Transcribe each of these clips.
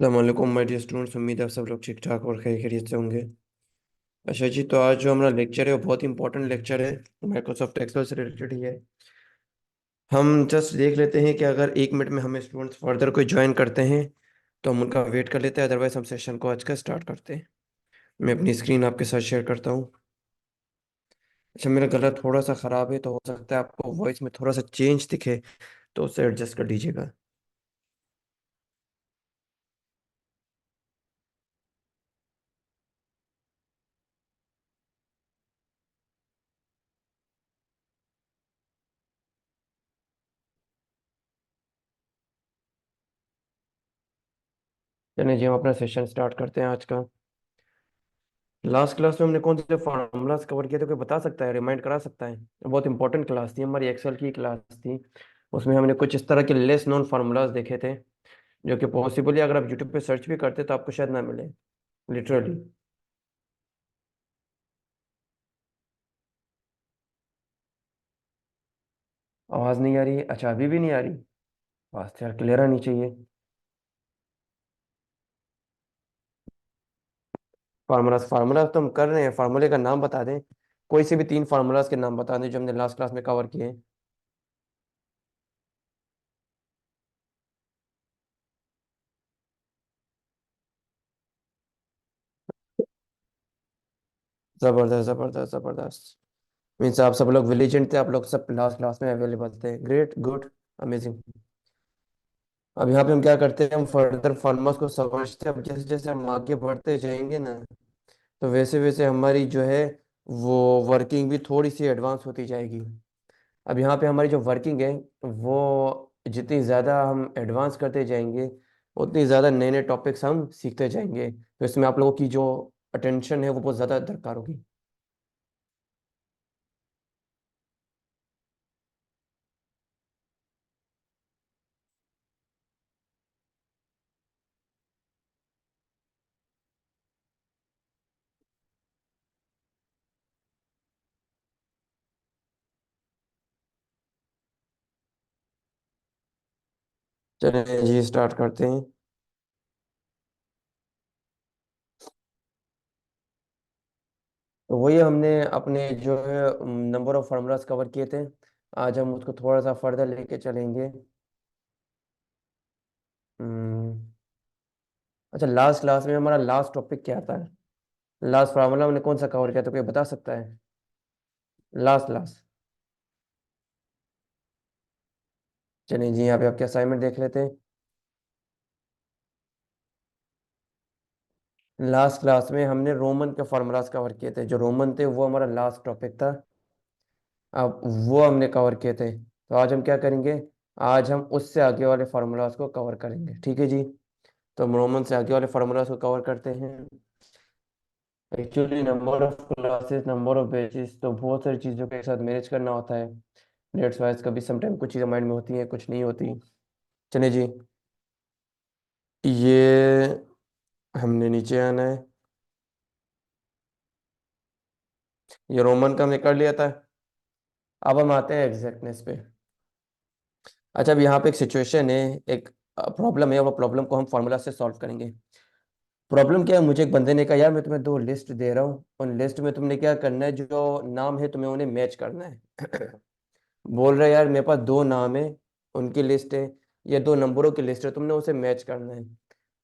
अस्सलाम my dear students. उम्मीद है आप सब लोग ठीक ठाक और खैर खैरियत से होंगे। अच्छा जी, तो आज जो हमारा लेक्चर है वो बहुत इंपॉर्टेंट लेक्चर है। माइक्रोसॉफ्ट एक्सेल से रिलेटेड ही है। हम जस्ट देख लेते हैं कि अगर 1 मिनट में हमें स्टूडेंट्स फर्दर कोई ज्वाइन करते हैं तो हम उनका वेट कर लेते हैं, अदरवाइज हम सेशन को आज का स्टार्ट करते हैं। मैं अपनी स्क्रीन आपके साथ शेयर करता हूँ। अच्छा, मेरा गला थोड़ा सा ख़राब है तो हो सकता है आपको वॉइस में थोड़ा सा चेंज दिखे, तो उससे एडजस्ट कर दीजिएगा। चलिए जी, हम अपना सेशन स्टार्ट करते हैं आज का। लास्ट क्लास में हमने कौन से फार्मूलाज कवर किए थे, कोई बता सकता है, रिमाइंड करा सकता है? बहुत इंपॉर्टेंट क्लास थी, हमारी एक्सेल की क्लास थी। उसमें हमने कुछ इस तरह के लेस नोन फार्मूलाज देखे थे जो कि पॉसिबली अगर आप यूट्यूब पे सर्च भी करते तो आपको शायद ना मिले, लिटरली। आवाज़ नहीं आ रही? अच्छा, अभी भी नहीं आ रही? आवाज़ तो यार क्लियर आनी चाहिए। फार्मूलाज फार्मूलाज तो हम कर रहे हैं, फार्मूले का नाम बता दें। कोई से भी 3 फार्मूलाज के नाम बता दें जो हमने लास्ट क्लास में कवर किए हैं। ज़बरदस्त ज़बरदस्त ज़बरदस्त। मीन्स आप सब लोग विलिजेंट थे, आप लोग सब लास्ट क्लास में अवेलेबल थे। Great, good, amazing. अब यहाँ पे हम क्या करते हैं, हम फर्दर फॉर्मूलाज को समझते हैं। अब जैसे जैसे हम आगे बढ़ते जाएंगे ना, तो वैसे वैसे हमारी जो है वो वर्किंग भी थोड़ी सी एडवांस होती जाएगी। अब यहाँ पे हमारी जो वर्किंग है वो जितनी ज़्यादा हम एडवांस करते जाएंगे उतनी ज़्यादा नए नए टॉपिक्स हम सीखते जाएंगे, तो इसमें आप लोगों की जो अटेंशन है वो बहुत ज़्यादा दरकार होगी। चलिए जी, स्टार्ट करते हैं। तो वही हमने अपने जो है नंबर ऑफ फार्मूलाज कवर किए थे। आज हम उसको थोड़ा सा फर्दर लेके चलेंगे। हम्म, अच्छा, लास्ट क्लास में हमारा लास्ट टॉपिक क्या था? लास्ट फार्मूला हमने कौन सा कवर किया, तो कोई बता सकता है? Last last. चलिए जी, यहाँ पे आपके असाइनमेंट देख लेते हैं। लास्ट क्लास में हमने रोमन के फार्मूलाज कवर किए थे, जो रोमन थे वो हमारा लास्ट टॉपिक था। अब वो हमने कवर किए थे, तो आज हम क्या करेंगे? आज हम उससे आगे वाले फार्मूलाज को कवर करेंगे, ठीक है जी। तो हम रोमन से आगे वाले फार्मूलाज को कवर करते हैं। Actually number of classes, number of batches, तो बहुत सारी चीज़ों के साथ मैनेज करना होता है। डेट्स वाइज कभी समटाइम कुछ चीज़ें माइंड में होती हैं, कुछ नहीं होती। चलिए जी, ये हमने नीचे आना है। ये रोमन का हमने कर लिया था। अब हम आते हैं एग्जैक्टनेस पे। अच्छा, अब यहाँ पे एक सिचुएशन है, एक प्रॉब्लम है, वो प्रॉब्लम को हम फार्मूला से सॉल्व करेंगे। प्रॉब्लम क्या है, मुझे एक बंदे ने कहा, यार मैं तुम्हें 2 लिस्ट दे रहा हूँ, उन लिस्ट में तुमने क्या करना है, जो नाम है तुम्हें उन्हें मैच करना है। बोल रहा है, यार मेरे पास 2 नाम है, उनकी लिस्ट है, ये 2 नंबरों की लिस्ट है, तुमने उसे मैच करना है।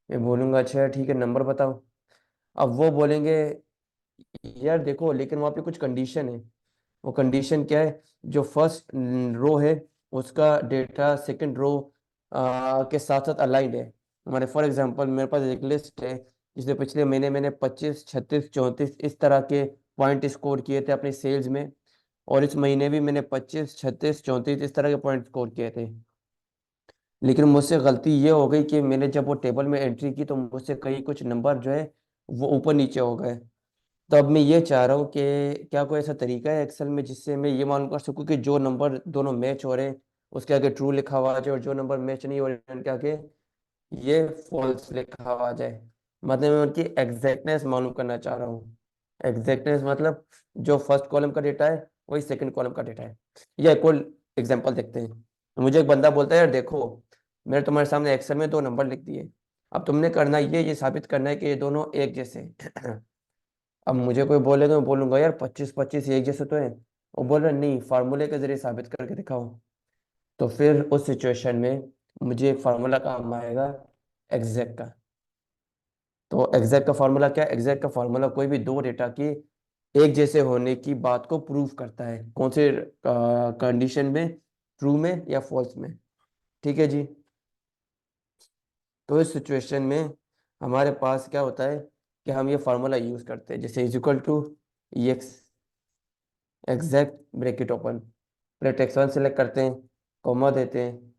मैं बोलूँगा अच्छा ठीक है, नंबर बताओ। अब वो बोलेंगे, यार देखो लेकिन वहाँ पे कुछ कंडीशन है। वो कंडीशन क्या है? जो फर्स्ट रो है उसका डेटा सेकंड रो के साथ साथ अलाइंड है। हमारे फॉर एग्जांपल मेरे पास एक लिस्ट है जिसमें पिछले महीने मैंने 25, 36, 34 इस तरह के पॉइंट स्कोर किए थे अपने सेल्स में, और इस महीने भी मैंने 25, 36, 34 इस तरह के पॉइंट स्कोर किए थे। लेकिन मुझसे गलती ये हो गई कि मैंने जब वो टेबल में एंट्री की तो मुझसे कई कुछ नंबर जो है वो ऊपर नीचे हो गए। तो अब मैं ये चाह रहा हूँ कि क्या कोई ऐसा तरीका है एक्सेल में जिससे मैं ये मालूम कर सकूँ कि जो नंबर दोनों मैच हो रहे हैं उसके आगे ट्रू लिखा हुआ आ जाए, और जो नंबर मैच नहीं हो रहे हैं उनके आगे ये फॉल्स लिखा हुआ आ जाए। मतलब मैं उनकी एग्जैक्टनेस मालूम करना चाह रहा हूँ। एग्जैक्टनेस मतलब जो फर्स्ट कॉलम का डेटा है वही सेकंड कॉलम का डेटा है। या एक और एग्जांपल देखते हैं। मुझे एक बंदा बोलता है, यार देखो मैंने तुम्हारे सामने एक्सेल में 2 नंबर लिख दिए, अब तुमने करना ये साबित करना है कि ये दोनों एक जैसे हैं। अब मुझे कोई बोलेगा, मैं बोलूंगा यार 25-25 एक जैसे तो है। वो बोल रहा नहीं, फार्मूले के जरिए साबित करके दिखाओ। तो फिर उस सिचुएशन में मुझे एक फार्मूला काम आएगा, एग्जैक्ट का। तो एग्जैक्ट का फार्मूला क्या है? एग्जैक्ट का फार्मूला कोई भी दो डेटा की एक जैसे होने की बात को प्रूव करता है। कौन से कंडीशन में? ट्रू में या फॉल्स में? ठीक है जी। तो इस सिचुएशन में हमारे पास क्या होता है कि हम ये फार्मूला यूज करते हैं, जैसे is equal to E X exact bracket open, फिर टेक्स वन सिलेक्ट करते हैं, कॉमा देते हैं,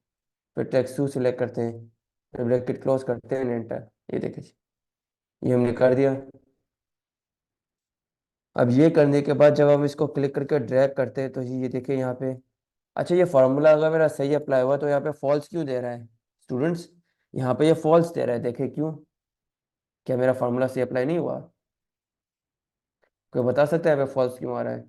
फिर टेक्स टू सिलेक्ट करते हैं, फिर ब्रैकेट क्लोज करते हैं, एंटर। ये देखिए जी, ये हमने कर दिया। अब ये करने के बाद जब हम इसको क्लिक करके ड्रैग करते हैं तो ये देखिए यहाँ पे। अच्छा, ये फार्मूला अगर मेरा सही अप्लाई हुआ तो यहाँ पे फॉल्स क्यों दे रहा है स्टूडेंट्स? यहाँ पे ये फॉल्स दे रहा है, देखे क्यों? क्या मेरा फार्मूला सही अप्लाई नहीं हुआ? कोई बता सकता है यहाँ पे फॉल्स क्यों आ रहा है?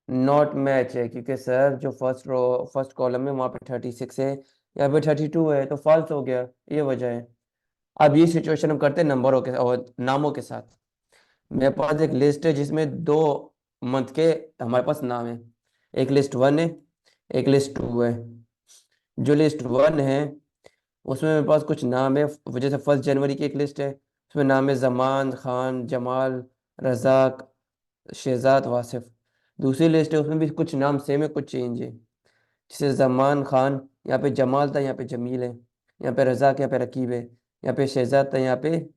नॉट मैच है क्योंकि सर जो फर्स्ट कॉलम है वहाँ पे 36 है, यहाँ पे 32 है, तो फॉल्स हो गया। ये वजह है। अब ये सिचुएशन हम करते हैं नंबरों के और नामों के साथ। मेरे पास एक लिस्ट है जिसमें दो मंथ के हमारे पास नाम है। एक लिस्ट वन है, एक लिस्ट टू है। जो लिस्ट वन है उसमें मेरे पास कुछ नाम है, जैसे 1 जनवरी की एक लिस्ट है, उसमें नाम है जमान, खान, जमाल, रजाक, शहजाद, वासिफ। दूसरी लिस्ट है उसमें भी कुछ नाम सेम है, कुछ चेंज है। जैसे जमान खान, यहाँ पे जमाल था, यहाँ पे जमील है। यहाँ पे रजाक, यहाँ पे रकीब है। यहाँ पे शहजाद था, यहाँ पे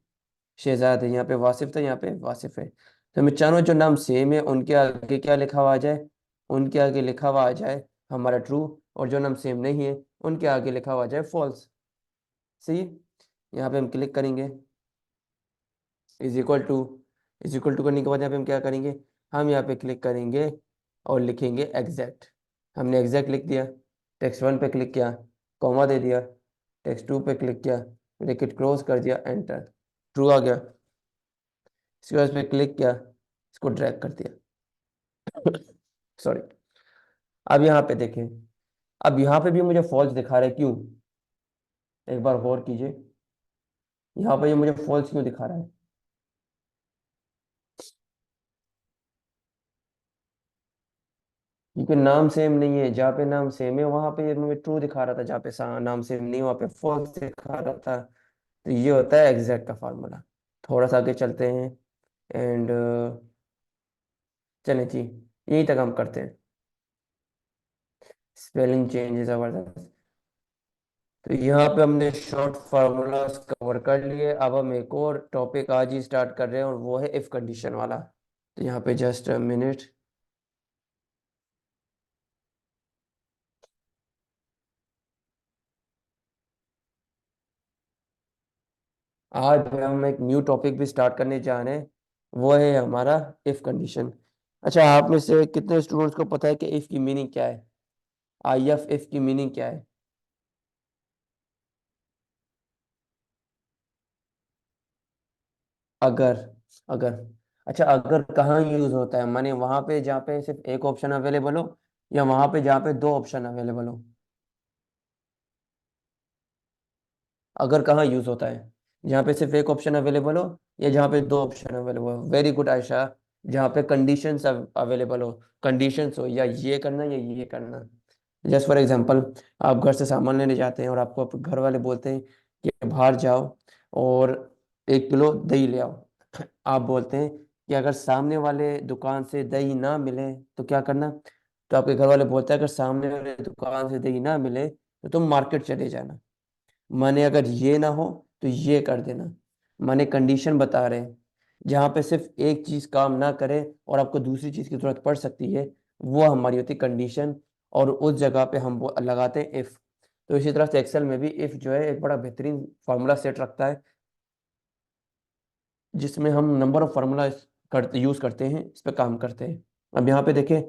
शहजाद है। यहाँ पे वासिफ था, यहाँ पे वासिफ है। तो मैं चाहूँ जो नाम सेम है उनके आगे क्या लिखा हुआ आ जाए? उनके आगे लिखा हुआ आ जाए हमारा ट्रू, और जो नाम सेम नहीं है उनके आगे लिखा हुआ आ जाए फॉल्स। सही है? यहाँ पे हम क्लिक करेंगे, is equal to. Is equal to करने के बाद यहाँ पे हम क्या करेंगे? हम यहाँ पे क्लिक करेंगे और लिखेंगे एग्जैक्ट। हमने एग्जैक्ट लिख दिया, टेक्स्ट वन पे क्लिक किया, कॉमा दे दिया, टेक्स्ट टू पे क्लिक किया, ब्रैकेट क्लोज कर दिया, एंटर। ट्रू आ गया। इसके बाद इस पे क्लिक किया, इसको ड्रैग कर दिया। सॉरी। अब यहाँ पे देखें, अब यहाँ पे भी मुझे फॉल्स दिखा रहा है, क्यों? एक बार गौर कीजिए, यहाँ पे ये मुझे फॉल्स क्यों दिखा रहा है? क्योंकि नाम सेम नहीं है। जहाँ पे नाम सेम है वहां पे ये मुझे ट्रू दिखा रहा था, जहाँ पे नाम सेम नहीं वहाँ पे फॉल्स दिखा रहा था। तो ये होता है एग्जैक्ट का फार्मूला। थोड़ा सा आगे चलते हैं एंड चलें जी, यहीं तक हम करते हैं। स्पेलिंग चेंज है जबरदस्त। तो यहाँ पे हमने शॉर्ट फार्मूलाज कवर कर लिए। अब हम एक और टॉपिक आज ही स्टार्ट कर रहे हैं और वो है इफ कंडीशन वाला। तो यहाँ पे जस्ट अ मिनट। आज हम एक न्यू टॉपिक भी स्टार्ट करने जा रहे हैं, वो है हमारा इफ कंडीशन। अच्छा, आप में से कितने स्टूडेंट्स को पता है कि इफ की मीनिंग क्या है? आई एफ इफ की मीनिंग क्या है? अगर। अगर। अच्छा, अगर कहाँ यूज होता है? माने वहां पे जहाँ पे सिर्फ एक ऑप्शन अवेलेबल हो, या वहां पे जहाँ पे दो ऑप्शन अवेलेबल हो? अगर कहाँ यूज होता है? जहाँ पे सिर्फ एक ऑप्शन अवेलेबल हो, या जहाँ पे दो ऑप्शन अवेलेबल हो? Very good Ayesha. जहाँ पे कंडीशंस अवेलेबल हो, कंडीशंस हो, या ये करना या ये करना। जस्ट फॉर एग्जांपल, आप घर से सामान लेने जाते हैं और आपको आपके घर वाले बोलते हैं कि बाहर जाओ और 1 किलो दही ले आओ। आप बोलते हैं कि अगर सामने वाले दुकान से दही ना मिले तो क्या करना? तो आपके घर वाले बोलते हैं अगर सामने वाले दुकान से दही ना मिले तो तुम मार्केट चले जाना। माने अगर ये ना हो तो ये कर देना। माने कंडीशन बता रहे हैं, जहाँ पे सिर्फ एक चीज काम ना करे और आपको दूसरी चीज की जरूरत पड़ सकती है, वो हमारी होती है कंडीशन। और उस जगह पे हम वो लगाते हैं इफ। तो इसी तरह से एक्सेल में भी इफ जो है एक बड़ा बेहतरीन फार्मूला सेट रखता है, जिसमें हम नंबर ऑफ फार्मूला करते यूज करते हैं, इस पे काम करते हैं। अब यहाँ पे देखें,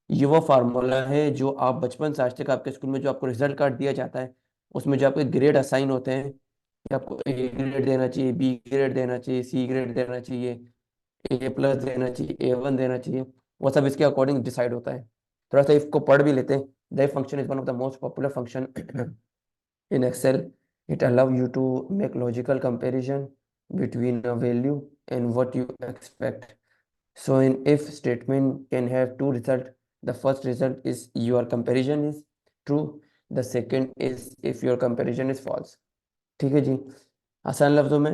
ये वो फार्मूला है जो आप बचपन से आज तक आपके स्कूल में जो आपको रिजल्ट कार्ड दिया जाता है, उसमें जो आपके ग्रेड असाइन होते हैं कि आपको ए ग्रेड देना चाहिए, बी ग्रेड देना चाहिए, सी ग्रेड देना चाहिए, ए प्लस देना चाहिए, A1 देना चाहिए, वो सब इसके अकॉर्डिंग डिसाइड होता है। थोड़ा सा इसको पढ़ भी लेते हैं। The if function is one of the most popular function in Excel. It allows you to make logical comparison between a value and what you expect. So in if statement can have two results. The first result is your comparison is true. The second is if your comparison is false. ठीक है जी। आसान लफ्जों में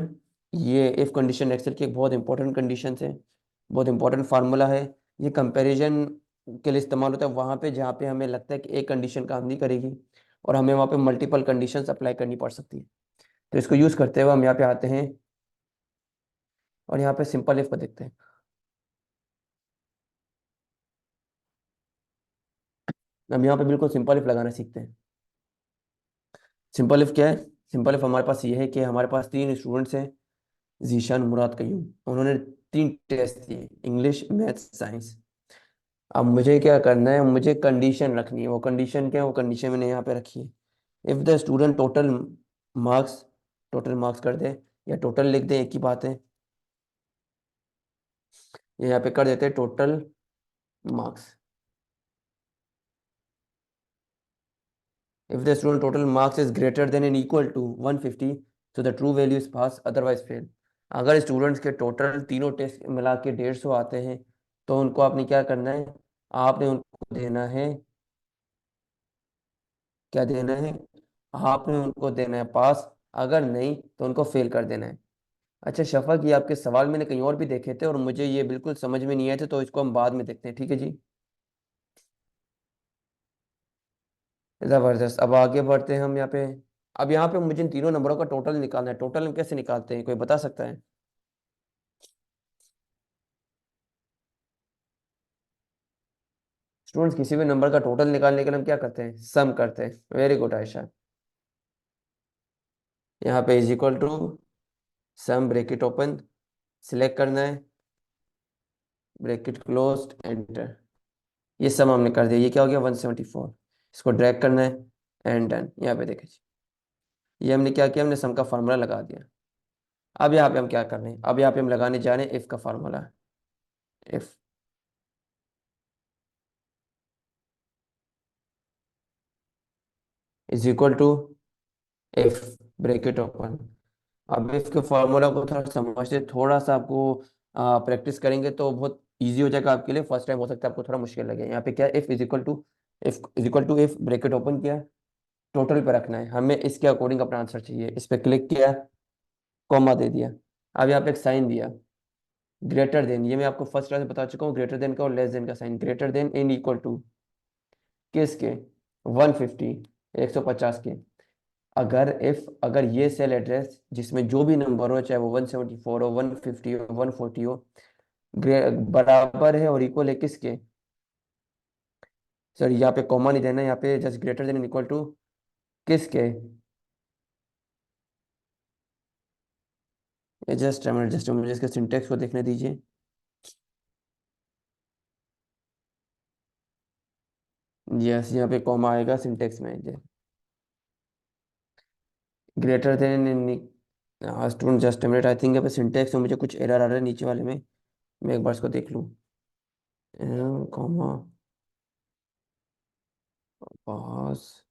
ये if condition Excel की एक बहुत important condition है, बहुत इंपॉर्टेंट फार्मूला है। ये कंपैरिजन के लिए इस्तेमाल होता है वहाँ पे जहाँ पे हमें लगता है कि एक कंडीशन काम नहीं करेगी और हमें वहाँ पे मल्टीपल कंडीशंस अप्लाई करनी पड़ सकती है। तो इसको यूज़ करते हुए हम यहाँ पे आते हैं और यहाँ पे सिंपल इफ को देखते हैं। हम यहाँ पे बिल्कुल सिंपल इफ लगाना सीखते हैं। सिंपल इफ क्या है? सिंपल इफ हमारे पास ये है कि हमारे पास तीन स्टूडेंट्स हैं, जीशान, मुराद, कयूम। उन्होंने तीन टेस्ट दिए, इंग्लिश, मैथ्स, साइंस। अब मुझे क्या करना है? मुझे कंडीशन रखनी है। वो कंडीशन क्या है? वो कंडीशन मैंने यहाँ पे रखी है। If the student marks total marks कर दे या टोटल लिख दे, एक ही बात है। ये यहाँ पे कर देते हैं total marks. If the student total marks is greater than and equal to 150, so the true value is pass, otherwise fail. अगर स्टूडेंट्स के टोटल तीनों टेस्ट मिला के 150 आते हैं तो उनको आपने क्या करना है? आपने उनको देना है, क्या देना है? आपने उनको देना है पास, अगर नहीं तो उनको फेल कर देना है। अच्छा शफक, ये आपके सवाल मैंने कहीं और भी देखे थे और मुझे ये बिल्कुल समझ में नहीं आए थे, तो इसको हम बाद में देखते हैं, ठीक है जी। जबरदस्त। अब आगे बढ़ते हैं हम यहाँ पे। अब यहाँ पे मुझे इन तीनों नंबरों का टोटल निकालना है। टोटल हम कैसे निकालते हैं, कोई बता सकता है? स्टूडेंट्स, किसी भी नंबर का टोटल निकालने के लिए हम क्या करते हैं? सम करते हैं। Very good Ayesha. यहाँ पे is equal to sum, bracket open, select करना है, ब्रेकेट क्लोज्ड, एंटर। ये सम हमने कर दिया। ये क्या हो गया? 174। इसको ड्रैग करना है एंड डन। यहाँ पे देखिए, ये हमने क्या किया? हमने सम का फार्मूला लगा दिया। अब यहाँ पे हम क्या कर रहे हैं? अब यहाँ पे हम लगाने जा रहे हैं इफ का formula. If is equal to if, bracket open. अब इसके फॉर्मूला को थोड़ा समझते, थोड़ा सा आपको प्रैक्टिस करेंगे तो बहुत इजी हो जाएगा आपके लिए। फर्स्ट टाइम हो सकता है आपको थोड़ा मुश्किल लगे। यहाँ पे क्या? If is equal to if, bracket open किया, टोटल पे रखना है हमें, इसके अकॉर्डिंग अपना आंसर चाहिए। इस पे क्लिक किया, कॉमा दे दिया। अब यहाँ पे एक साइन दिया, ग्रेटर देन। ये मैं आपको फर्स्ट क्लास में बता चुका हूँ, ग्रेटर देन का और लेस देन का sign. Greater than in equal to किसके? 150, 150 के। अगर ये सेल एड्रेस जिसमें जो भी नंबर हो, चाहे वो 174 हो, 150 हो, 140 हो, बराबर है और इक्वल है किसके? सर यहाँ पे कॉमा नहीं देना, यहाँ पे just greater than equal to किसके? जस्ट मुझे इसके सिंटेक्स को देखने दीजिए। यस, यहाँ पे कॉमा आएगा सिंटेक्स में। Greater than student, just minute, I think यहाँ पे सिंटेक्स में मुझे कुछ एरर आ रहा है नीचे वाले में। मैं एक बार इसको देख लूँ। कॉमा पास,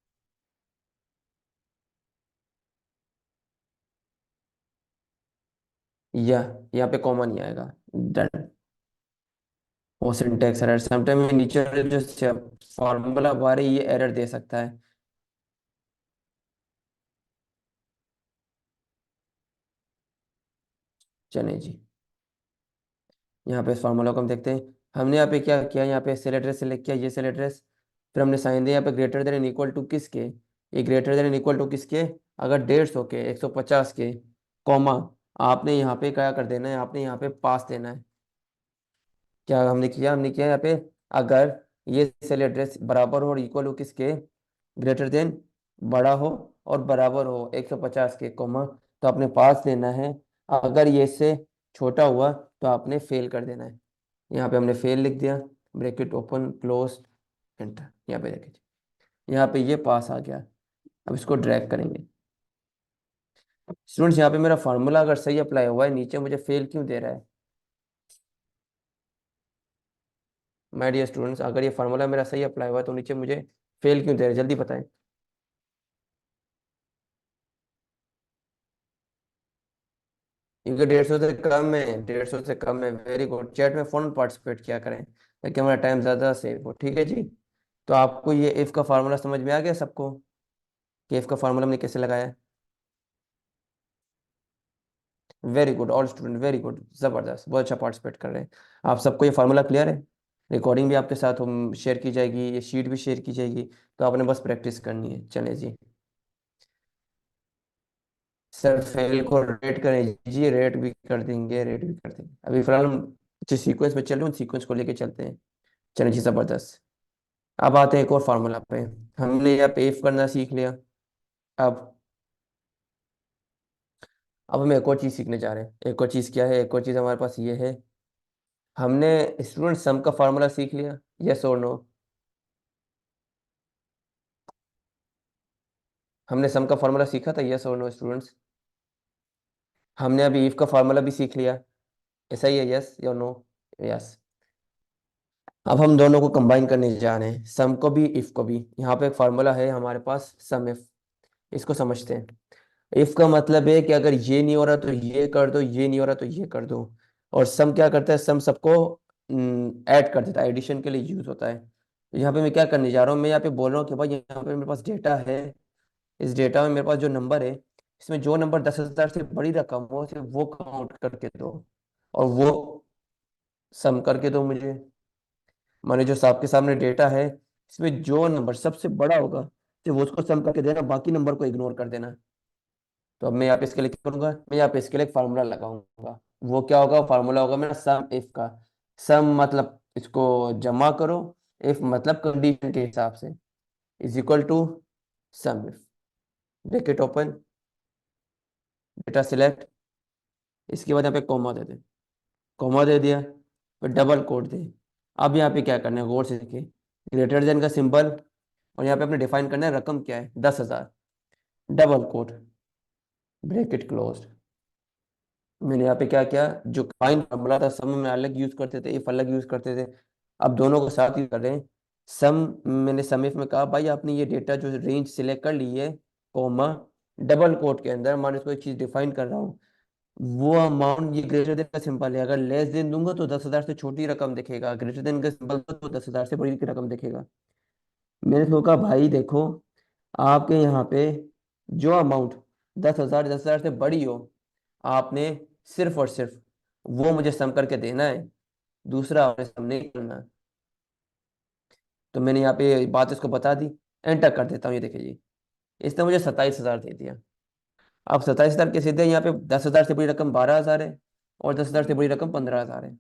या यहाँ पे कॉमा नहीं आएगा। डन। वो सिंटेक्स एरर समटाइम नीचे वाले जो फॉर्मूला बार है ये एरर दे सकता है। चलिए जी, यहाँ पे इस फार्मूला को हम देखते हैं। हमने यहाँ पे क्या किया? यहाँ पे सेल एड्रेस सेलेक्ट किया, ये सेल एड्रेस। फिर हमने साइन दिया यहाँ पे greater than and equal to किसके? ये greater than and equal to किसके? अगर 150 के, 150 के, कॉमा, आपने यहाँ पे क्या कर देना है? आपने यहाँ पे पास देना है। क्या हमने किया? हमने किया यहाँ पे, अगर ये सेल एड्रेस बराबर हो और इक्वल हो किसके? ग्रेटर देन, बड़ा हो और बराबर हो 150 के, कॉमा, तो आपने पास देना है। अगर ये इससे छोटा हुआ तो आपने फेल कर देना है। यहाँ पे हमने फेल लिख दिया, ब्रैकेट ओपन, क्लोज, एंटर। यहाँ पे देखिए, यहाँ पे ये पास आ गया। अब इसको ड्रैग करेंगे। स्टूडेंट्स, यहाँ पे मेरा फार्मूला अगर सही अप्लाई हुआ है, नीचे मुझे फेल क्यों दे रहा है? माय डियर स्टूडेंट्स, अगर ये फार्मूला मेरा सही अप्लाई हुआ है तो नीचे मुझे फेल क्यों दे रहे, जल्दी बताएं। क्योंकि 150 से कम है, 150 से कम है। वेरी गुड, चैट में फोन पार्टिसिपेट किया करें ताकि हमारा टाइम ज़्यादा सेव हो, ठीक है जी। तो आपको ये इफ़ का फार्मूला समझ में आ गया सबको, कि इफ़ का फार्मूला हमने कैसे लगाया है? Very good all student, very good, ज़बरदस्त, बहुत अच्छा पार्टिसिपेट कर रहे हैं। आप सबको ये फार्मूला क्लियर है? रिकॉर्डिंग भी आपके साथ हम शेयर की जाएगी, ये शीट भी शेयर की जाएगी, तो आपने बस प्रैक्टिस करनी है। चले जी। सर फेल को रेट करें जी, रेट भी कर देंगे, रेट भी कर देंगे। अभी फिलहाल हम जिस सीक्वेंस में चल रहे हैं उन सीक्वेंस को लेके चलते हैं। चलिए जी, ज़बरदस्त। अब आते हैं एक और फार्मूला पे। हमने यहाँ पे इफ करना सीख लिया। अब अब हम एक और चीज़ सीखने जा रहे हैं। एक और चीज़ क्या है? एक और चीज़ हमारे पास ये है। हमने स्टूडेंट सम का फार्मूला सीख लिया, यस और नो? हमने सम का फार्मूला सीखा था, यस और नो स्टूडेंट्स? हमने अभी इफ का फार्मूला भी सीख लिया, ऐसा ही है, यस या नो? यस। अब हम दोनों को कंबाइन करने जा रहे हैं, सम को भी इफ को भी। यहाँ पे एक फार्मूला है हमारे पास, सम इफ। इसको समझते हैं। इफ का मतलब है कि अगर ये नहीं हो रहा तो ये कर दो, ये नहीं हो रहा तो ये कर दो। और सम क्या करता है? सम सबको ऐड कर देता है, एडिशन के लिए यूज होता है। तो यहाँ पे मैं क्या करने जा रहा हूँ, मैं यहाँ पे बोल रहा हूँ कि भाई यहाँ पे मेरे पास डेटा है। इस डेटा में मेरे पास जो नंबर है, इसमें जो नंबर 10,000 से बड़ी रकम हो सिर्फ वो काउंट करके दो, और वो सम करके दो मुझे। माने जो आपके सामने डेटा है, इसमें जो नंबर सबसे बड़ा होगा सिर्फ उसको सम करके देना, बाकी नंबर को इग्नोर कर देना। तो अब मैं यहाँ पे इसके लिए क्या करूंगा? मैं यहाँ पे इसके लिए एक फार्मूला लगाऊंगा। वो क्या होगा? फार्मूला होगा मेरा सम इफ का। सम मतलब इसको जमा करो, इफ मतलब कंडीशन के हिसाब से, is equal to sum if, bracket open, data select, इसके बाद यहाँ पे कॉमा दे दे। कॉमा दे दिया, फिर डबल कोट दे। अब यहाँ पे क्या करना है, गौर से देखिए। ग्रेटर देन का सिंबल, और यहाँ पे अपने डिफाइन करना है रकम क्या है, 10,000, डबल कोट, ब्रैकेट क्लोज। मैंने यहाँ पे क्या किया, जो फाइन फॉर्मूला था सम में अलग यूज करते थे, इफ अलग यूज करते थे, अब दोनों को साथ ही कर रहे हैं। सम, मैंने सम इफ में कहा भाई आपने ये डेटा जो रेंज सिलेक्ट कर ली है, कॉमा, डबल कोट के अंदर मान इसको एक चीज डिफाइन कर रहा हूँ, वो अमाउंट, ये ग्रेटर देन का सिंबल है, अगर लेस देन दूंगा तो 10,000 से छोटी रकम दिखेगा, ग्रेटर देन का सिंबल तो 10,000 से बड़ी रकम दिखेगा। मैंने सोचा भाई देखो, आपके यहाँ पे जो अमाउंट 10,000, 10,000 से बड़ी हो, आपने सिर्फ और सिर्फ वो मुझे सम करके देना है, दूसरा आपने सम नहीं करना है। तो मैंने यहाँ पे बात इसको बता दी। एंटर कर देता हूँ, ये देखिए जी, इसने मुझे 27,000 दे दिया। अब 27,000 के सीधे यहाँ पे 10,000 से बड़ी रकम 12,000 है, और 10,000 से बड़ी रकम 15,000 है।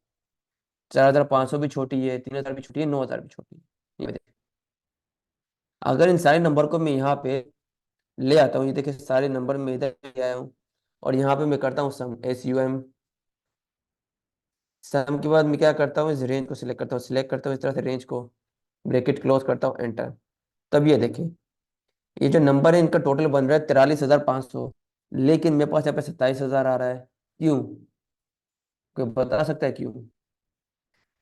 4,500 भी छोटी है, 3,000 भी छोटी है, 9,000 भी छोटी है। ये देखिए, अगर इन सारे नंबर को मैं यहाँ पे ले आता हूँ, ये देखिए सारे नंबर में इधर ले आया हूँ, और यहाँ पे मैं करता हूँ सम, SUM। सम के बाद मैं क्या करता हूँ, इस रेंज को सिलेक्ट करता हूँ, सिलेक्ट करता हूँ इस तरह से रेंज को, ब्रैकेट क्लोज करता हूँ, एंटर। तब ये देखिए, ये जो नंबर है इनका टोटल बन रहा है 43,500, लेकिन मेरे पास यहाँ पे 27,000 आ रहा है। क्यों? कोई बता सकता है क्यों?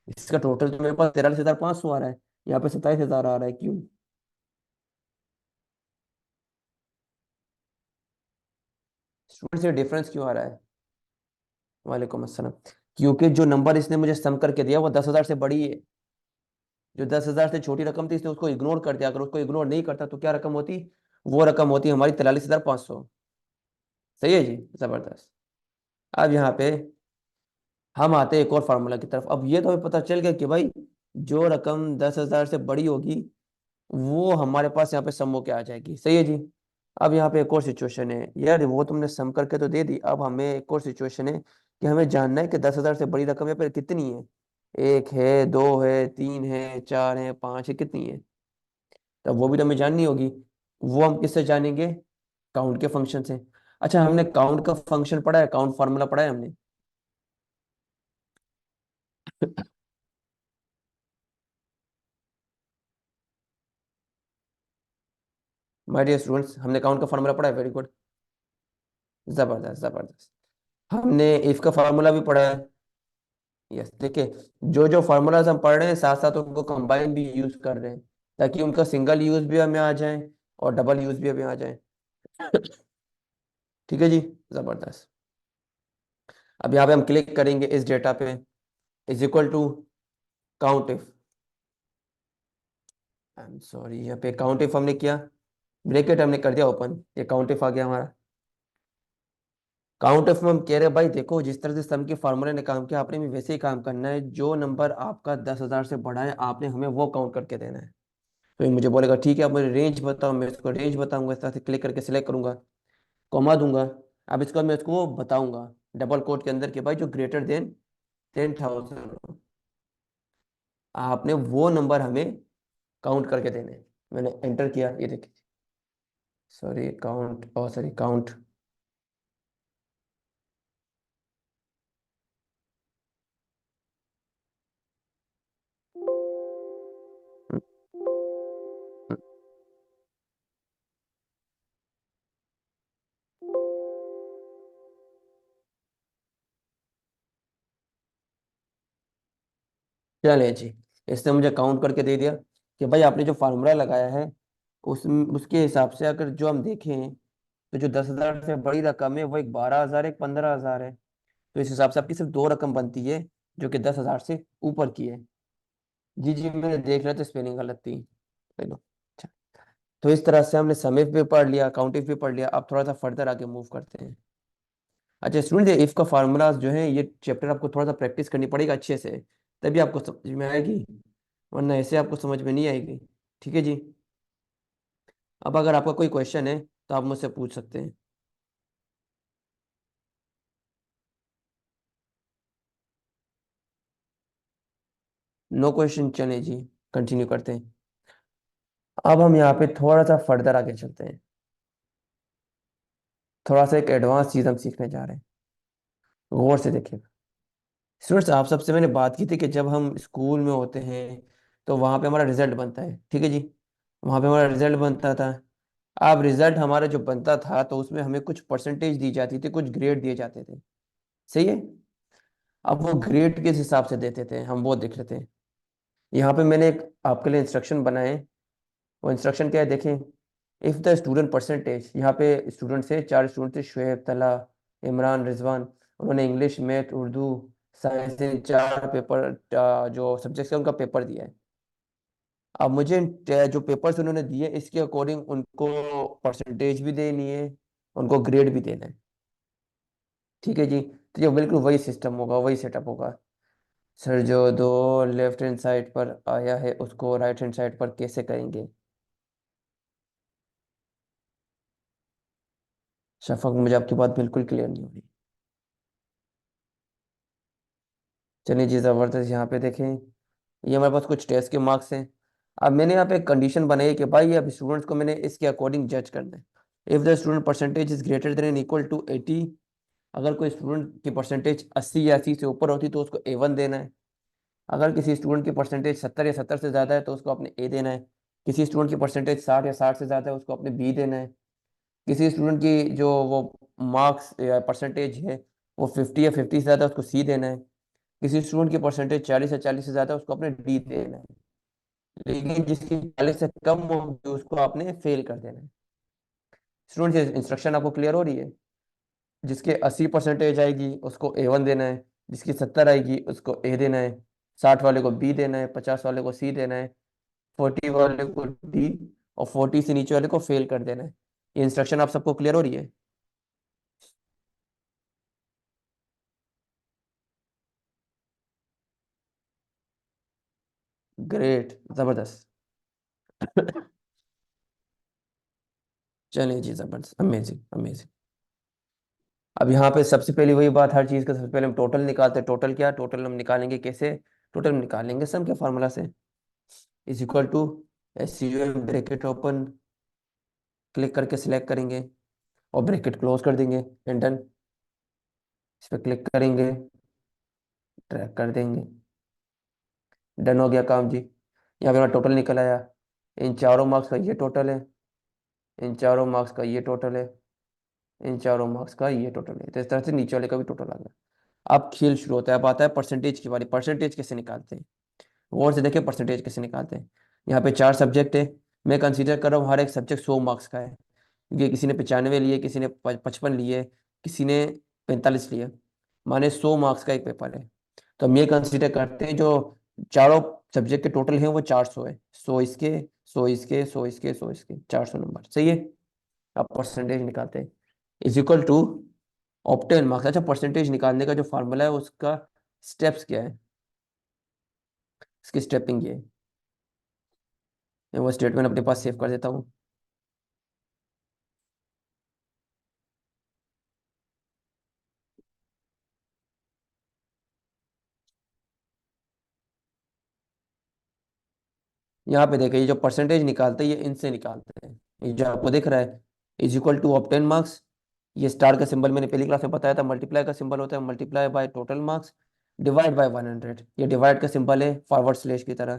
इसका टोटल तो मेरे पास 43,500 आ रहा है, यहाँ पे 27,000 आ रहा है, क्यों? स्टूडेंट से डिफरेंस क्यों आ रहा है? वालेकुम अस्सलाम। क्योंकि जो नंबर इसने मुझे सम करके दिया वो 10,000 से बड़ी है। जो 10,000 से छोटी रकम थी इसने उसको इग्नोर कर दिया। अगर उसको इग्नोर नहीं करता तो क्या रकम होती? वो रकम होती हमारी 43,500। सही है जी, जबरदस्त। अब यहाँ पे हम आते हैं एक और फार्मूला की तरफ। अब ये तो हमें पता चल गया कि भाई जो रकम 10,000 से बड़ी होगी वो हमारे पास यहाँ पे सम होके आ जाएगी। सही है जी। अब यहाँ पे एक और सिचुएशन है यार, वो तुमने सम करके तो दे दी, अब हमें एक और सिचुएशन है कि हमें जानना है कि 10,000 से बड़ी रकम यहाँ पे कितनी है। एक है, दो है, तीन है, चार है, पांच है, कितनी है? तब वो भी तो हमें जाननी होगी। वो हम किससे जानेंगे? काउंट के फंक्शन से। अच्छा, हमने काउंट का फंक्शन पढ़ा है, काउंट फार्मूला पढ़ा है हमने? माय डियर स्टूडेंट्स, हमने काउंट का फार्मूला पढ़ा है, वेरी गुड, जबरदस्त जबरदस्त। हमने इफ का फार्मूला भी पढ़ा है। यस, देखिए, जो जो फार्मूलाज हम पढ़ रहे हैं साथ साथ उनको कंबाइन भी यूज कर रहे हैं। ताकि उनका सिंगल यूज भी हमें आ जाए और डबल यूज भी हमें आ जाए। ठीक है जी, जबरदस्त। अब यहाँ पे हम क्लिक करेंगे इस डेटा पे, is equal to count if, I am sorry, यहाँ पे काउंट इफ हमने किया, ब्रैकेट हमने कर दिया ओपन, ये काउंट इफ आ गया हमारा। काउंट इफ में हम कह रहे हैं भाई देखो, जिस तरह से सम के फार्मूले ने काम किया, आपने भी वैसे ही काम करना है, जो नंबर आपका 10,000 से बड़ा है आपने हमें वो काउंट करके देना है। तो ये मुझे बोलेगा ठीक है, आप मुझे रेंज बताओ, मैं इसको रेंज बताऊंगा, इस तरह से क्लिक करके सिलेक्ट करूंगा, कॉमा दूंगा। अब इसको मैं इसको बताऊंगा डबल कोट के अंदर कि भाई जो ग्रेटर देन 10,000, आपने वो नंबर हमें काउंट करके देने हैं। मैंने एंटर किया, ये देखिए, सॉरी काउंट, और सॉरी काउंट। चलिए जी, इसने मुझे काउंट करके दे दिया कि भाई आपने जो फार्मूला लगाया है उस उसके हिसाब से अगर जो हम देखें, तो जो 10,000 से बड़ी रकम है वो एक 12,000 एक 15,000 है। तो इस हिसाब से आपकी सिर्फ दो रकम बनती है जो कि 10,000 से ऊपर की है। जी जी, मैंने देख लिया, तो स्पेलिंग गलत थी। चलो, अच्छा। तो इस तरह से हमने समेफ भी पढ़ लिया, काउंटिव भी पढ़ लिया, अब थोड़ा सा फर्दर आगे मूव करते हैं। अच्छा स्टूडेंट, ये इफ का फार्मूलाज जो है, ये चैप्टर आपको थोड़ा सा प्रैक्टिस करनी पड़ेगा अच्छे से, तभी आपको समझ में आएगी, वरना ऐसे आपको समझ में नहीं आएगी। ठीक है जी। अब अगर आपका कोई क्वेश्चन है तो आप मुझसे पूछ सकते हैं। नो क्वेश्चन, चले जी, कंटिन्यू करते हैं। अब हम यहाँ पे थोड़ा सा फर्दर आगे चलते हैं, थोड़ा सा एक एडवांस चीज हम सीखने जा रहे हैं, गौर से देखिए। स्टूडेंट्स, आप सबसे मैंने बात की थी कि जब हम स्कूल में होते हैं तो वहाँ पे हमारा रिजल्ट बनता है, ठीक है जी, वहाँ पे हमारा रिजल्ट बनता था। अब रिजल्ट हमारा जो बनता था तो उसमें हमें कुछ परसेंटेज दी जाती थी, कुछ ग्रेड दिए जाते थे, सही है। अब वो ग्रेड किस हिसाब से देते थे हम वो देख लेते हैं। यहाँ पे मैंने एक आपके लिए इंस्ट्रक्शन बनाए, वो इंस्ट्रक्शन क्या है देखें। इफ़ द स्टूडेंट परसेंटेज, यहाँ पे स्टूडेंट से चार स्टूडेंट थे, शुएब, तला, इमरान, रिजवान, उन्होंने इंग्लिश, मैथ, उर्दू, साइंस, इन चार पेपर, जो सब्जेक्ट्स है उनका पेपर दिया है। अब मुझे जो पेपर्स उन्होंने दिए इसके अकॉर्डिंग उनको परसेंटेज भी देनी है, उनको ग्रेड भी देना है। ठीक है जी, तो ये बिल्कुल वही सिस्टम होगा, वही सेटअप होगा। सर, जो दो लेफ्ट हैंड साइड पर आया है उसको राइट हैंड साइड पर कैसे करेंगे? शफक, मुझे आपकी बात बिल्कुल क्लियर नहीं हो रही। चलिए जी, ज़बरदस्त। यहाँ पे देखें, ये हमारे पास कुछ टेस्ट के मार्क्स हैं। अब मैंने यहाँ पे एक कंडीशन बनाई है कि भाई अब स्टूडेंट्स को मैंने इसके अकॉर्डिंग जज करना है। If the student percentage is greater than equal to 80, अगर कोई स्टूडेंट की परसेंटेज 80 या 80 से ऊपर होती तो उसको A1 देना है। अगर किसी स्टूडेंट की परसेंटेज 70 या 70 से ज़्यादा है तो उसको अपने A देना है। किसी स्टूडेंट की परसेंटेज 60 या 60 से ज़्यादा है उसको अपने B देना है। किसी स्टूडेंट की जो वो मार्क्स या परसेंटेज है वो 50 या 50 से ज़्यादा है, उसको C देना है। किसी स्टूडेंट की परसेंटेज 40 या 40 से ज़्यादा है उसको अपने D देना है। लेकिन जिसकी 40 से कम होगी उसको आपने फेल कर देना है। स्टूडेंट, ये इंस्ट्रक्शन आपको क्लियर हो रही है? जिसके 80 परसेंटेज आएगी उसको A1 देना है, जिसकी 70 आएगी उसको A देना है, 60 वाले को B देना है, 50 वाले को C देना है, 40 वाले को D, और 40 से नीचे वाले को फेल कर देना है। ये इंस्ट्रक्शन आप सबको क्लियर हो रही है? ग्रेट, जबरदस्त। चलिए जी, जबरदस्त, अमेजिंग अमेजिंग। अब यहाँ पे सबसे पहले वही बात, हर चीज़ का सबसे पहले हम टोटल निकालते हैं। टोटल क्या, टोटल हम निकालेंगे कैसे? टोटल हम निकालेंगे सम के फार्मूला से, is equal to SUM, bracket open, click करके सिलेक्ट करेंगे और ब्रैकेट क्लोज कर देंगे, एंड डन। इस पर क्लिक करेंगे, ट्रैक कर देंगे, डन हो गया काम जी। यहाँ पे हमारा टोटल निकल आया, इन चारों मार्क्स का ये टोटल है, इन चारों मार्क्स का ये टोटल है, इन चारों मार्क्स का ये टोटल है। तो इस तरह से नीचे वाले का भी टोटल आ गया। अब खेल शुरू होता है, अब आता है परसेंटेज की बारी। परसेंटेज कैसे निकालते हैं, गौर से देखिए, परसेंटेज कैसे निकालते हैं। यहाँ पे 4 सब्जेक्ट है। मैं कंसीडर कर रहा हूँ हर एक सब्जेक्ट 100 मार्क्स का है, क्योंकि किसी ने 95 लिए, किसी ने 55 लिए, किसी ने 45 लिए, माने 100 मार्क्स का एक पेपर है। तो हम ये कंसीडर करते हैं जो चारों सब्जेक्ट के टोटल हैं वो 400 है। 100 इसके, 100 इसके, 100 इसके, 100 इसके, 400 नंबर, सही है। अब परसेंटेज निकालते हैं। Is equal to obtain marks. अच्छा, परसेंटेज निकालने का जो फार्मूला है उसका स्टेप्स क्या है, इसकी स्टेपिंग ये है। मैं वो स्टेटमेंट अपने पास सेव कर देता हूँ। यहाँ पे देखिए, ये जो परसेंटेज निकालते हैं ये इनसे निकालते हैं। ये जो आपको दिख रहा है is equal to obtain marks, ये स्टार का सिंबल मैंने पहली क्लास में बताया था, मल्टीप्लाई का सिंबल होता है, multiply by total marks divide by 100। ये डिवाइड का सिंबल है फॉरवर्ड स्लैश की तरह।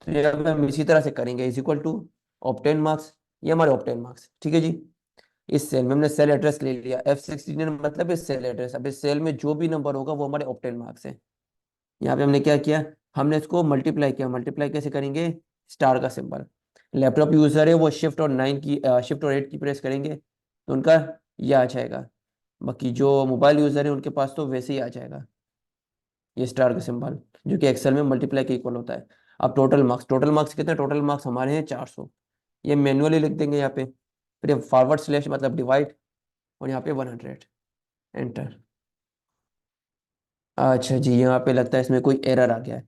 तो ये अब हम इसी तरह से करेंगे, is equal to obtain marks, ये हमारे ऑप्टेन मार्क्स, ठीक है जी। इस सेल में हमने सेल एड्रेस ले लिया F16, मतलब इस सेल एड्रेस। अब इस सेल में जो भी नंबर होगा वो हमारे ऑप्टेन मार्क्स है। यहाँ पे हमने क्या किया, हमने इसको मल्टीप्लाई किया। मल्टीप्लाई कैसे करेंगे, स्टार का सिंबल। लैपटॉप यूजर है वो शिफ्ट और 8 की प्रेस करेंगे तो उनका ये आ जाएगा। बाकी जो मोबाइल यूजर है उनके पास तो वैसे ही आ जाएगा ये स्टार का सिंबल, जो कि एक्सेल में मल्टीप्लाई के इक्वल होता है। अब टोटल मार्क्स कितने, टोटल मार्क्स हमारे हैं 400। ये मैनुअली लिख देंगे यहाँ पे, फिर ये फॉरवर्ड स्लैश मतलब डिवाइड, और यहाँ पे 100, एंटर। अच्छा जी, यहाँ पे लगता है इसमें कोई एरर आ गया है,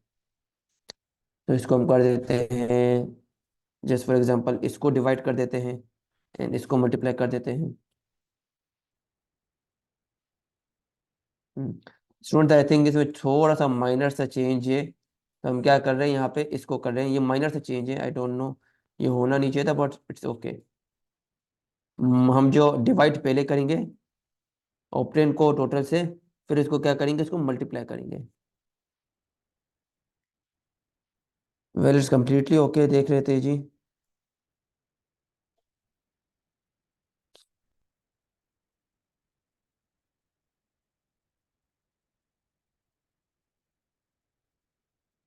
तो इसको हम कर देते हैं, जस्ट फॉर एग्जांपल इसको डिवाइड कर देते हैं एंड इसको मल्टीप्लाई कर देते हैं। स्टूडेंट आई थिंक इसमें थोड़ा सा माइनर सा चेंज है, तो हम क्या कर रहे हैं यहाँ पे इसको कर रहे हैं, ये माइनर सा चेंज है, आई डोंट नो, ये होना नहीं चाहिए था बट इट्स ओके। हम जो डिवाइड पहले करेंगे ऑपरेंड को टोटल से, फिर इसको क्या करेंगे, इसको मल्टीप्लाई करेंगे। वेल इट्स कम्प्लीटली ओके, देख रहे थे जी।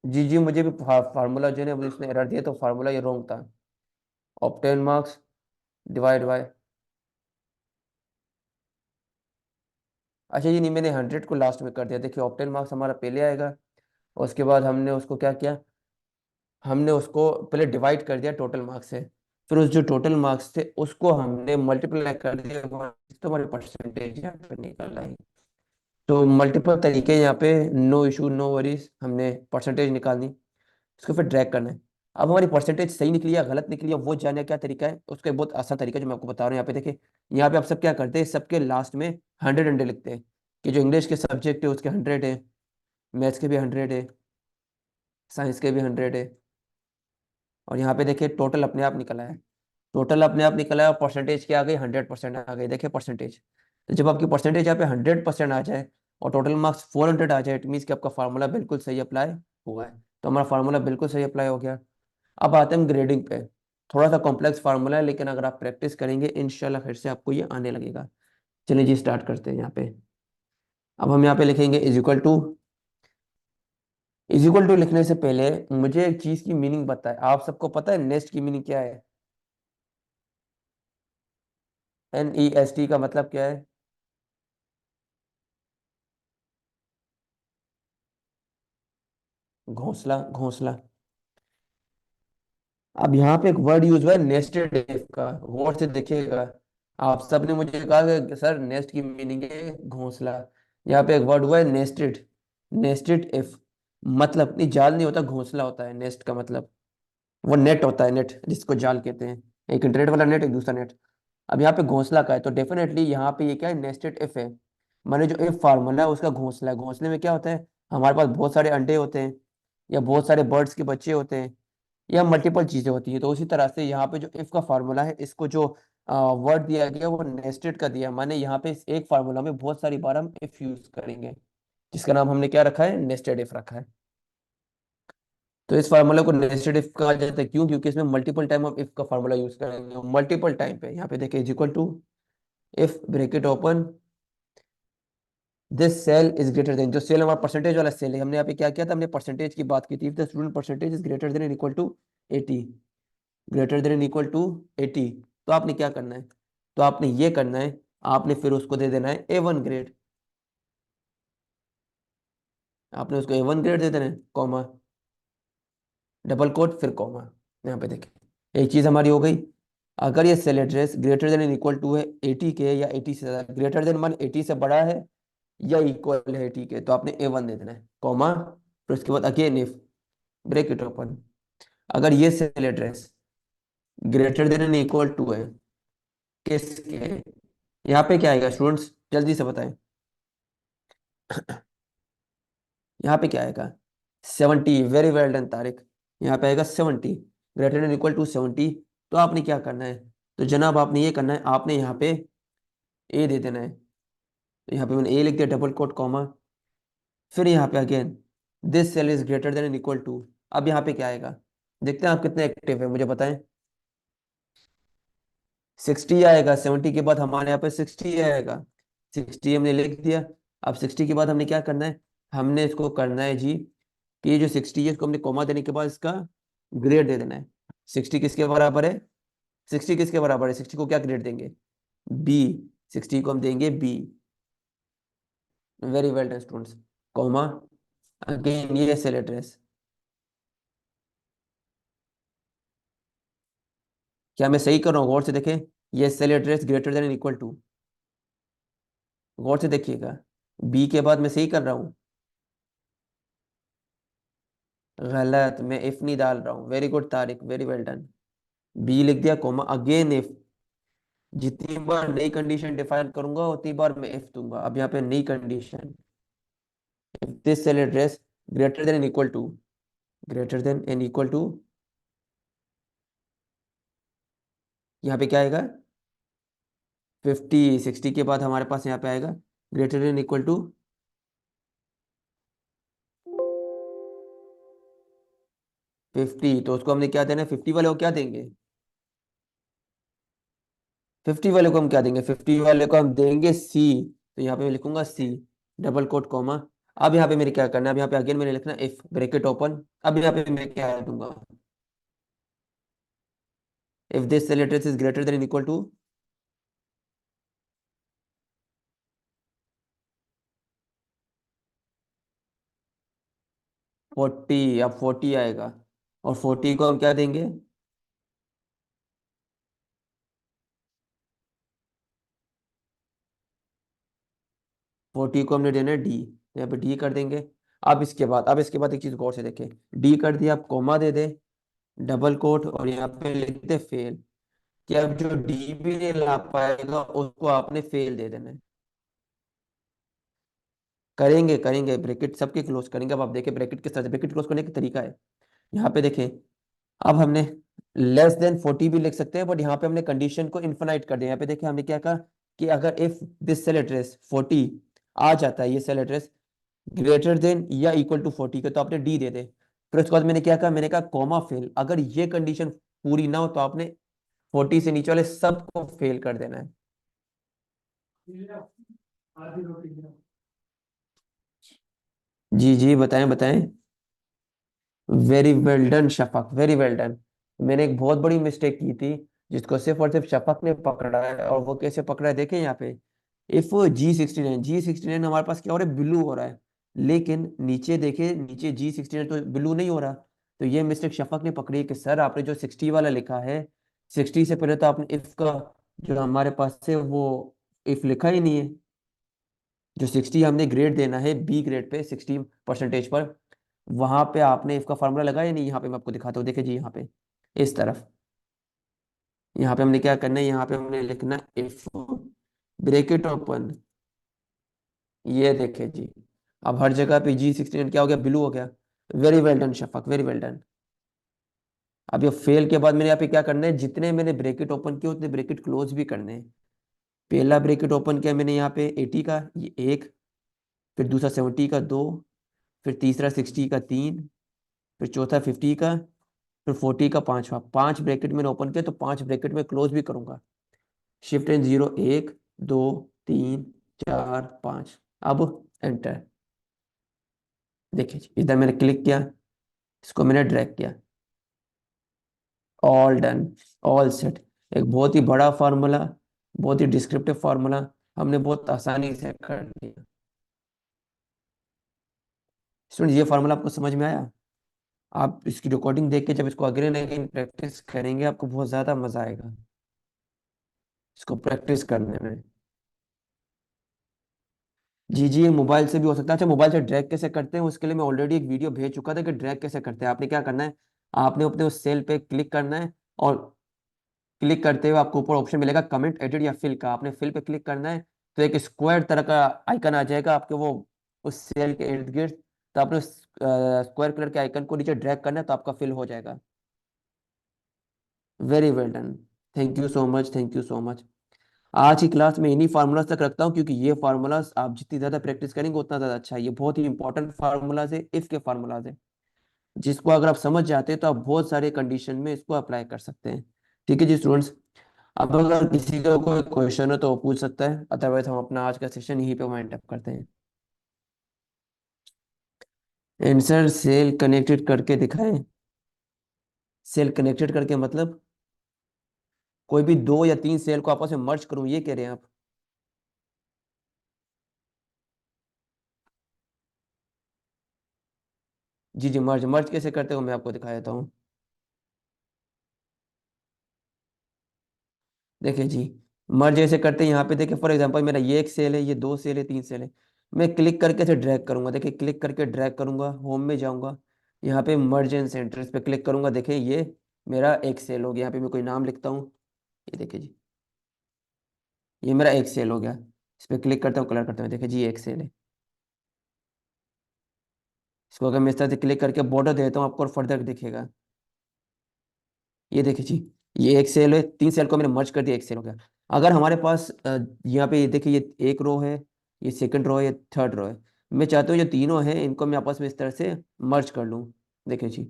जी जी, मुझे भी फार्मूला जो है ना, इसने एरर दिया, तो फार्मूला ये रॉन्ग था। ऑप्टेन मार्क्स डिवाइड बाय, अच्छा ये नहीं, मैंने 100 को लास्ट में कर दिया। देखिए ऑप्टेन मार्क्स हमारा पहले आएगा, और उसके बाद हमने उसको क्या किया, हमने उसको पहले डिवाइड कर दिया टोटल मार्क्स से, फिर उस जो टोटल मार्क्स थे उसको हमने मल्टीप्लाई कर दिया, तो हमारे परसेंटेज यहाँ पे निकल आई। तो मल्टीपल तरीके यहाँ पे, नो इशू नो वरीज, हमने परसेंटेज निकालनी, इसको फिर ड्रैग करना है। अब हमारी परसेंटेज सही निकली या गलत निकली है वो जानने का क्या तरीका है, उसका एक बहुत आसान तरीका है जो मैं आपको बता रहा हूँ। यहाँ पे देखिए, यहाँ पे आप सब क्या करते हैं, सबके लास्ट में 100 लिखते हैं, कि जो इंग्लिश के सब्जेक्ट है उसके 100 है, मैथ्स के भी 100 है, साइंस के भी 100 है। और यहाँ पे देखिए टोटल अपने आप निकला है, टोटल अपने आप निकला है, और परसेंटेज क्या आ गई, 100% आ गई। देखिए परसेंटेज, तो जब आपकी परसेंटेज यहाँ पे 100% आ जाए और टोटल मार्क्स 400 आ जाए, इट मीन्स कि आपका फार्मूला बिल्कुल सही अप्लाई हुआ है। तो हमारा फार्मूला बिल्कुल सही अप्लाई हो गया। अब आते हैं ग्रेडिंग पे। थोड़ा सा कॉम्प्लेक्स फार्मूला है, लेकिन अगर आप प्रैक्टिस करेंगे इंशाल्लाह फिर से आपको ये आने लगेगा। चलिए जी, स्टार्ट करते हैं यहाँ पे। अब हम यहाँ पे लिखेंगे is equal to, is equal to लिखने से पहले मुझे एक चीज की मीनिंग बताए। आप सबको पता है नेस्ट की मीनिंग क्या है, NEST का मतलब क्या है, घोंसला, घोंसला। अब यहाँ पे एक वर्ड यूज हुआ है नेस्टेड इफ का, गौर से देखिएगा। आप सबने मुझे कहा कि सर नेस्ट की मीनिंग है घोंसला, यहाँ पे एक वर्ड हुआ है नेस्टेड, नेस्टेड इफ। मतलब नहीं, जाल नहीं होता, घोंसला होता है नेस्ट का मतलब। वो नेट होता है, नेट जिसको जाल कहते हैं, एक इंटरनेट वाला नेट, एक दूसरा नेट। अब यहाँ पे घोंसला का है, तो डेफिनेटली यहाँ पे ये क्या है, नेस्टेड इफ है। माने जो इफ फार्मूला है उसका घोंसला है। घोंसले में क्या होता है, हमारे पास बहुत सारे अंडे होते हैं, या बहुत सारे बर्ड्स के बच्चे होते हैं, या मल्टीपल चीजें होती हैं। तो उसी तरह से यहाँ पे जो इफ का फार्मूला है, इसको जो वर्ड दिया गया वो नेस्टेड का दिया, माने यहाँ पे इस एक फार्मूला में बहुत सारी बार हम इफ यूज करेंगे, जिसका नाम हमने क्या रखा है, नेस्टेड इफ रखा है। तो इस फार्मूला को नेस्टेड इफ कहा जाता है, क्यों, क्योंकि इसमें मल्टीपल टाइम हम इफ का फार्मूला यूज करेंगे, मल्टीपल टाइम पे। यहाँ पे देखिए, is equal to if bracket open, this cell is greater than, जो सेल हमारा परसेंटेज वाला सेल है, हमने यहाँ पे क्या किया था, हमने परसेंटेज की बात की थी, the student percentage is greater than equal to 80, greater than equal to 80। तो आपने क्या करना है, तो आपने ये करना है, आपने फिर उसको दे देना है A1 ग्रेड। आपने उसको A1 ग्रेड दे देना है, कॉमा, डबल कोट, फिर कॉमा। यहाँ पे देखें, एक चीज हमारी हो गई। अगर ये cell address greater than equal to है 80 के, या 80 से ज्यादा, ग्रेटर देन मान 80 से बड़ा है या इक्वल है 80 के, तो आपने A1 दे देना है, कॉमा, फिर उसके बाद अगेन इफ, ब्रेकेट ओपन। अगर ये cell address greater than equal to है किसके, यहाँ पे क्या आएगा स्टूडेंट्स, जल्दी से बताएं। यहाँ पे क्या आएगा, 70, वेरी वेल डन तारिक। यहाँ पे आएगा 70, ग्रेटर देन इक्वल टू 70। तो आपने क्या करना है, तो जनाब आपने ये करना है, आपने यहाँ पे ए दे देना है। तो यहाँ पे मैंने ए लिख दिया, डबल कोट, कॉमा, फिर यहाँ पे again this cell is greater than equal to. अब यहाँ पे क्या आएगा, देखते हैं आप कितने एक्टिव है, मुझे बताएं। 60 आएगा, 70 के बाद हमारे यहाँ पे 60 आएगा। 60 हमने लिख दिया। अब 60 के बाद हमने क्या करना है, हमने इसको करना है जी, कि ये जो 60 है इसको हमने कॉमा देने के बाद इसका ग्रेड दे देना है। 60 किसके बराबर है, 60 किसके बराबर है, 60 को क्या ग्रेड देंगे, बी। 60 को हम देंगे B. Very well done students, comma, again ये सेल एड्रेस। क्या मैं सही कर रहा हूँ, गौर से देखें, ये cell address greater than equal to, गौर से देखिएगा, बी के बाद मैं सही कर रहा हूँ। गलत, मैं इफ नहीं डाल रहा हूँ, very good Tariq, very well done. B लिख दिया, कोमा, अगेन इफ। जितनी बार नई कंडीशन डिफाइन करूंगा उतनी बार मैं इफ दूंगा। अब यहाँ पे नई condition, if this cell address greater than equal to, greater than and equal to, यहाँ पे क्या आएगा, 50। 60 के बाद हमारे पास यहाँ पे आएगा ग्रेटर देन इक्वल टू 50। तो उसको हमने क्या देना है, 50 वाले को क्या देंगे, 50 वाले को हम क्या देंगे, 50 वाले को हम देंगे सी। तो यहाँ पे मैं लिखूंगा सी, डबल कोट, कॉमा। अब यहाँ पे मेरे क्या करना है, अब यहाँ पे अगेन मैंने लिखना इफ, ब्रैकेट ओपन। अब यहाँ पे मैं क्या दूंगा, if this cell address is greater than equal to, 40। अब 40 आएगा, और 40 को हम क्या देंगे, 40 को हमने देना है डी। यहाँ पे डी कर देंगे। अब इसके बाद एक चीज गौर से देखें, डी कर दिया, आप कोमा दे दे, डबल कोट, और यहाँ पे लिख दे फेल। कि अब जो डी भी नहीं ला पाएगा उसको आपने फेल दे देना है। करेंगे करेंगे, ब्रैकेट सबके क्लोज करेंगे। अब आप देखें ब्रैकेट किस तरह से, ब्रैकेट क्लोज करने का तरीका है, यहाँ पे देखें। अब हमने लेस देन 40 भी लिख सकते हैं, बट यहाँ पे हमने कंडीशन को इन्फिनाइट कर दिया। यहाँ पे देखिए हमने क्या कहा, कि अगर इफ दिस सेल एड्रेस 40 आ जाता है, ये सेल एड्रेस ग्रेटर देन या इक्वल टू 40 के, तो आपने डी दे दे। फिर उसके बाद मैंने क्या कहा, मैंने कहा कॉमा फेल। अगर ये कंडीशन पूरी ना हो तो आपने 40 से नीचे वाले सबको फेल कर देना है। जी जी, बताएं बताएं। Very well done Shafaq, very well done. मैंने एक बहुत बड़ी मिस्टेक की थी, जिसको सिर्फ और सिर्फ शफक ने पकड़ा है। और वो कैसे पकड़ा है, देखें यहाँ पे, इफ G69 हमारे पास क्या हो रहा है, ब्लू हो रहा है। लेकिन नीचे देखे, नीचे G69 तो ब्लू नहीं हो रहा। तो ये मिस्टेक शफक ने पकड़ी है, कि सर आपने जो 60 वाला लिखा है, 60 से पहले तो आपने इफ का जो हमारे पास है वो इफ लिखा ही नहीं है। जो 60 हमने ग्रेड देना है बी ग्रेड पे, 60% पर, वहां पे आपने इफ का फॉर्मूला लगाया नहीं। यहाँ पे मैं आपको दिखाता हूँ, देखिए जी, यहाँ पे इस तरफ, यहाँ पे हमने क्या करना है, यहाँ पे हमने लिखना इफ, ब्रेकेट ओपन, ये देखे जी। अब हर जगह पे G69 क्या हो गया, ब्लू हो गया। Very well done Shafaq, very well done. अब ये फेल के बाद मैंने यहाँ पे क्या करना है, जितने मैंने ब्रेकेट ओपन किए उतने ब्रेकेट क्लोज भी करने हैं। पहला ब्रेकेट ओपन किया मैंने यहाँ पे 80 का, ये एक, फिर दूसरा 70 का दो, फिर तीसरा 60 का तीन, फिर चौथा 50 का, फिर 40 का पांचवा। पांच ब्रैकेट मैंने ओपन किया, तो पांच ब्रैकेट में क्लोज भी करूंगा। शिफ्ट एंड जीरो, एक, दो, तीन, चार, पांच। अब एंटर। देखिए जी, इधर मैंने क्लिक किया, इसको मैंने ड्रैग किया, ऑल डन, ऑल सेट। एक बहुत ही बड़ा फार्मूला, बहुत ही डिस्क्रिप्टिव फार्मूला, हमने बहुत आसानी से कर लिया। स्टूडेंट, ये फार्मूला आपको समझ में आया? आप इसकी रिकॉर्डिंग देख के जब इसको अगेन अगेन प्रैक्टिस करेंगे आपको बहुत ज़्यादा मज़ा आएगा इसको प्रैक्टिस करने में। जी जी, ये मोबाइल से भी हो सकता है। अच्छा, मोबाइल से ड्रैग कैसे करते हैं उसके लिए मैं ऑलरेडी एक वीडियो भेज चुका था कि ड्रैग कैसे करते हैं। आपने क्या करना है, आपने अपने उस सेल पे क्लिक करना है, और क्लिक करते हुए आपको ऊपर ऑप्शन मिलेगा कमेंट, एडिट या फिल का। आपने फिल पे क्लिक करना है, तो एक स्क्वायर तरह का आइकन आ जाएगा आपके वो उस सेल के इर्द गिर्द। तो आपने उस स्क्वायर कलर के आइकन को नीचे ड्रैग करना है तो आपका फिल हो जाएगा। Very well done. Thank you so much, thank you so much. आज की क्लास में इन्हीं फार्मूलाज तक रखता हूँ, क्योंकि ये फार्मूलाज आप जितनी ज़्यादा प्रैक्टिस करेंगे उतना ज़्यादा अच्छा है। ये बहुत ही इंपॉर्टेंट फार्मूलाज है, इफ के फार्मूलाज है, जिसको अगर आप समझ जाते हैं तो आप बहुत सारे कंडीशन में इसको अप्लाई कर सकते हैं। ठीक है जी स्टूडेंट्स, अब अगर किसी का कोई क्वेश्चन हो तो वो पूछ सकता है, अदरवाइज हम अपना आज का सेशन यहीं पे वाइंड अप करते हैं। आंसर सेल कनेक्टेड करके दिखाएं? सेल कनेक्टेड करके मतलब कोई भी दो या तीन सेल को आपस में मर्ज करूं, ये कह रहे हैं आप? जी जी, मर्ज मर्ज कैसे करते हो मैं आपको दिखा देता हूँ। देखिए जी, मर्ज ऐसे करते हैं यहाँ पे। देखिए फॉर एग्जांपल मेरा ये एक सेल है, ये दो सेल है, तीन सेल है। मैं क्लिक करके इसे ड्रैग करूंगा। देखिए क्लिक करके ड्रैग करूंगा, होम में जाऊंगा, यहाँ पे मर्ज एंड सेंटर इस पे क्लिक करूंगा। देखिए ये मेरा एक सेल हो गया। यहाँ पे मैं कोई नाम लिखता हूँ, ये देखिए जी, ये मेरा एक सेल हो गया। इस पे क्लिक करता हूँ, कलर करता हूँ, देखिए जी ये एक सेल है। इसको अगर मैं इस तरह से क्लिक करके बॉर्डर देता हूँ आपको और फर्दर दिखेगा। ये देखिए जी, ये एक सेल है, तीन सेल को मैंने मर्ज कर दिया, एक सेल हो गया। अगर हमारे पास यहाँ पे ये देखिए ये एक रो है, ये सेकंड रो है, ये थर्ड रो है। मैं चाहता हूँ जो तीनों हैं इनको मैं आपस में इस तरह से मर्ज कर लूँ। देखिए जी,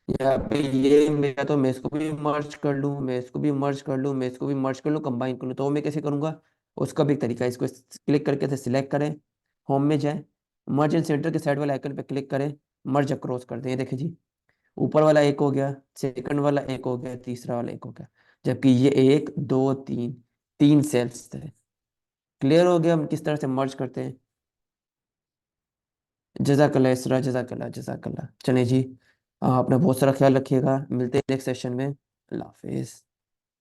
यहाँ पे ये मेरा, तो मैं इसको भी मर्ज कर लूँ, मैं इसको भी मर्ज कर लूँ, मैं इसको भी मर्ज कर लूँ, कंबाइन कर लूँ। तो वो मैं कैसे करूँगा, उसका भी एक तरीका है। इसको क्लिक करके सिलेक्ट करें, होम में जाएं, मर्ज एंड सेंटर के साइड वाले आइकन पे क्लिक करें, मर्ज अक्रॉस कर दें। ये देखिए जी, ऊपर वाला एक हो गया, सेकंड वाला एक हो गया, तीसरा वाला एक हो गया। जबकि ये एक दो तीन, तीन सेल्स थे। क्लियर हो गया हम किस तरह से मर्ज करते हैं? जजाकल्ला इसरा, जजाकल्ला, जजाकल्ला। चलिए जी, अपना बहुत सारा ख्याल रखिएगा, मिलते हैं नेक्स्ट सेशन में। अल्लाह हाफिज।